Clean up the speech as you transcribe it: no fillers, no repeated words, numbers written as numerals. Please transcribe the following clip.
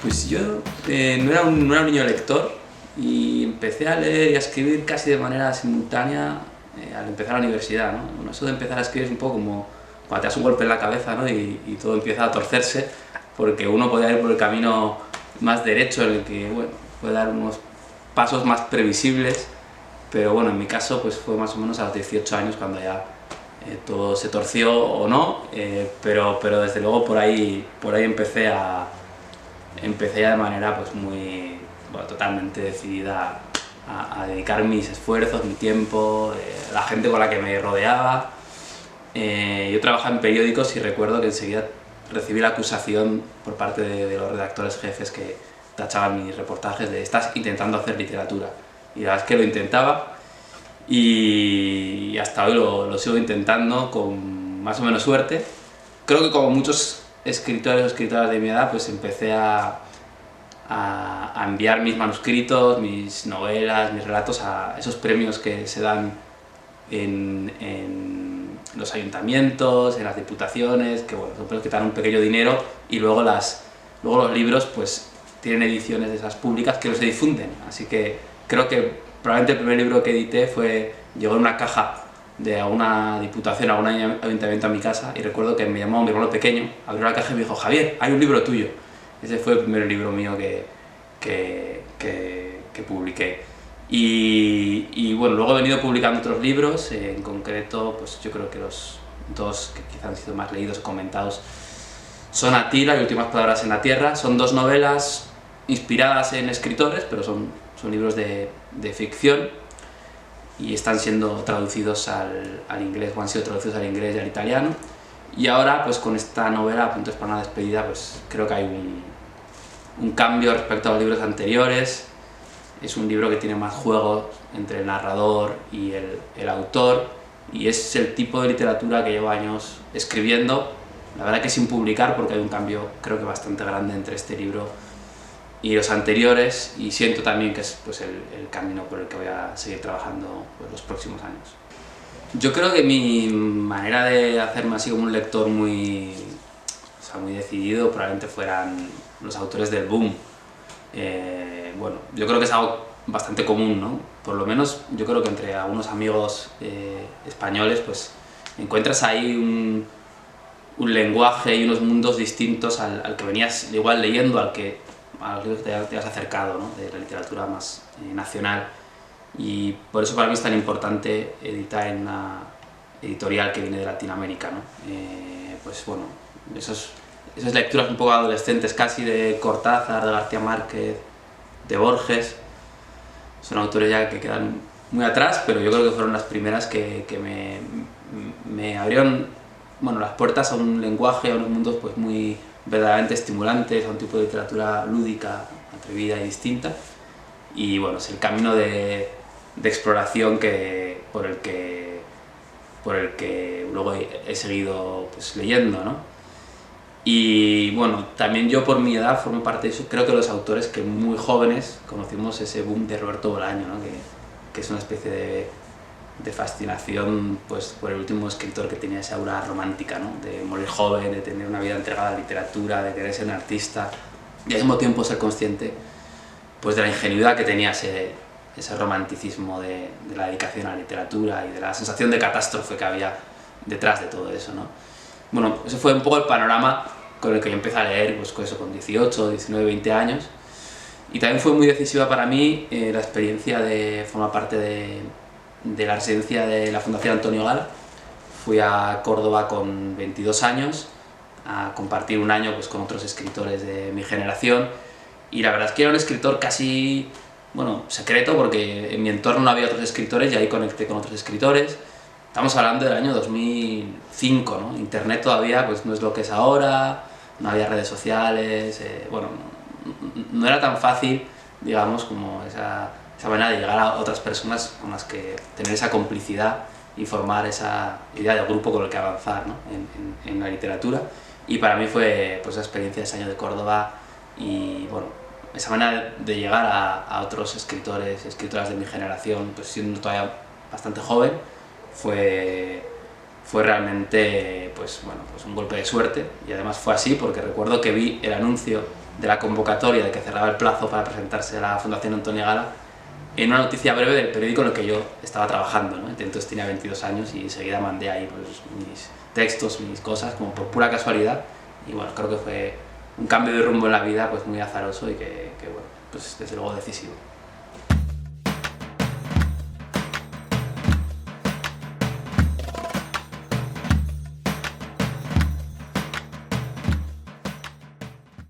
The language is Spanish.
Pues yo no era un niño lector y empecé a leer y a escribir casi de manera simultánea al empezar la universidad, ¿no? Bueno, eso de empezar a escribir es un poco como cuando te das un golpe en la cabeza, ¿no? y todo empieza a torcerse porque uno puede ir por el camino más derecho en el que bueno, puede dar unos pasos más previsibles, pero bueno, en mi caso pues fue más o menos a los 18 años cuando ya todo se torció o no, pero desde luego por ahí empecé ya de manera pues muy, bueno, totalmente decidida a dedicar mis esfuerzos, mi tiempo, la gente con la que me rodeaba. Yo trabajaba en periódicos y recuerdo que enseguida recibí la acusación por parte de los redactores jefes que tachaban mis reportajes de "estás intentando hacer literatura". Y la verdad es que lo intentaba y hasta hoy lo sigo intentando con más o menos suerte. Creo que como muchos escritores o escritoras de mi edad, pues empecé a enviar mis manuscritos, mis novelas, mis relatos a esos premios que se dan en los ayuntamientos, en las diputaciones, que bueno, son premios que te dan un pequeño dinero y luego los libros pues tienen ediciones de esas públicas que no se difunden. Así que creo que probablemente el primer libro que edité llegó en una caja de alguna diputación, a algún ayuntamiento a mi casa, y recuerdo que me llamó mi hermano pequeño, abrió la caja y me dijo: "Javier, hay un libro tuyo". Ese fue el primer libro mío que publiqué. Y bueno, luego he venido publicando otros libros, en concreto pues yo creo que los dos que quizás han sido más leídos o comentados son Atila y Últimas palabras en la tierra. Son dos novelas inspiradas en escritores, pero son libros de ficción, y están siendo traducidos al inglés, o han sido traducidos al inglés y al italiano. Y ahora, pues con esta novela, Puntos para una despedida, pues creo que hay un cambio respecto a los libros anteriores. Es un libro que tiene más juegos entre el narrador y el autor, y es el tipo de literatura que llevo años escribiendo, la verdad que sin publicar, porque hay un cambio creo que bastante grande entre este libro y los anteriores, y siento también que es pues, el camino por el que voy a seguir trabajando pues, los próximos años. Yo creo que mi manera de hacerme así como un lector muy decidido probablemente fueran los autores del boom. Bueno, yo creo que es algo bastante común, ¿no? Por lo menos yo creo que entre algunos amigos españoles pues encuentras ahí un lenguaje y unos mundos distintos al que venías igual leyendo, a los libros que te has acercado, ¿no? De la literatura más nacional, y por eso para mí es tan importante editar en una editorial que viene de Latinoamérica, ¿no? Pues bueno, esas lecturas un poco adolescentes casi de Cortázar, de García Márquez, de Borges, son autores ya que quedan muy atrás, pero yo creo que fueron las primeras que me abrieron, bueno, las puertas a un lenguaje, a unos mundos pues muy verdaderamente estimulantes, a un tipo de literatura lúdica, atrevida y distinta. Y bueno, es el camino de exploración por el que luego he seguido pues, leyendo, ¿no? Y bueno, también yo por mi edad formo parte de eso. Creo que los autores que muy jóvenes conocimos ese boom de Roberto Bolaño, ¿no? que es una especie de fascinación pues, por el último escritor que tenía esa aura romántica, ¿no? De morir joven, de tener una vida entregada a la literatura, de querer ser un artista y al mismo tiempo ser consciente pues, de la ingenuidad que tenía ese romanticismo de la dedicación a la literatura y de la sensación de catástrofe que había detrás de todo eso, ¿no? Bueno, ese fue un poco el panorama con el que yo empecé a leer pues, con 18, 19, 20 años. Y también fue muy decisiva para mí la experiencia de formar parte de la residencia de la Fundación Antonio Gala. Fui a Córdoba con 22 años a compartir un año pues, con otros escritores de mi generación, y la verdad es que era un escritor casi, bueno, secreto, porque en mi entorno no había otros escritores y ahí conecté con otros escritores. Estamos hablando del año 2005, ¿no? Internet todavía pues, no es lo que es ahora, no había redes sociales, bueno, no era tan fácil, digamos, como esa manera de llegar a otras personas con las que tener esa complicidad y formar esa idea de grupo con el que avanzar, ¿no? en la literatura. Y para mí fue pues, esa experiencia de ese año de Córdoba y bueno, esa manera de llegar a otros escritores y escritoras de mi generación, pues siendo todavía bastante joven, fue realmente pues, bueno, pues un golpe de suerte. Y además fue así porque recuerdo que vi el anuncio de la convocatoria, de que cerraba el plazo para presentarse a la Fundación Antonio Gala, en una noticia breve del periódico en el que yo estaba trabajando, ¿no? Entonces tenía 22 años y enseguida mandé ahí pues, mis textos, mis cosas, como por pura casualidad, y bueno, creo que fue un cambio de rumbo en la vida pues muy azaroso y que bueno, pues desde luego decisivo.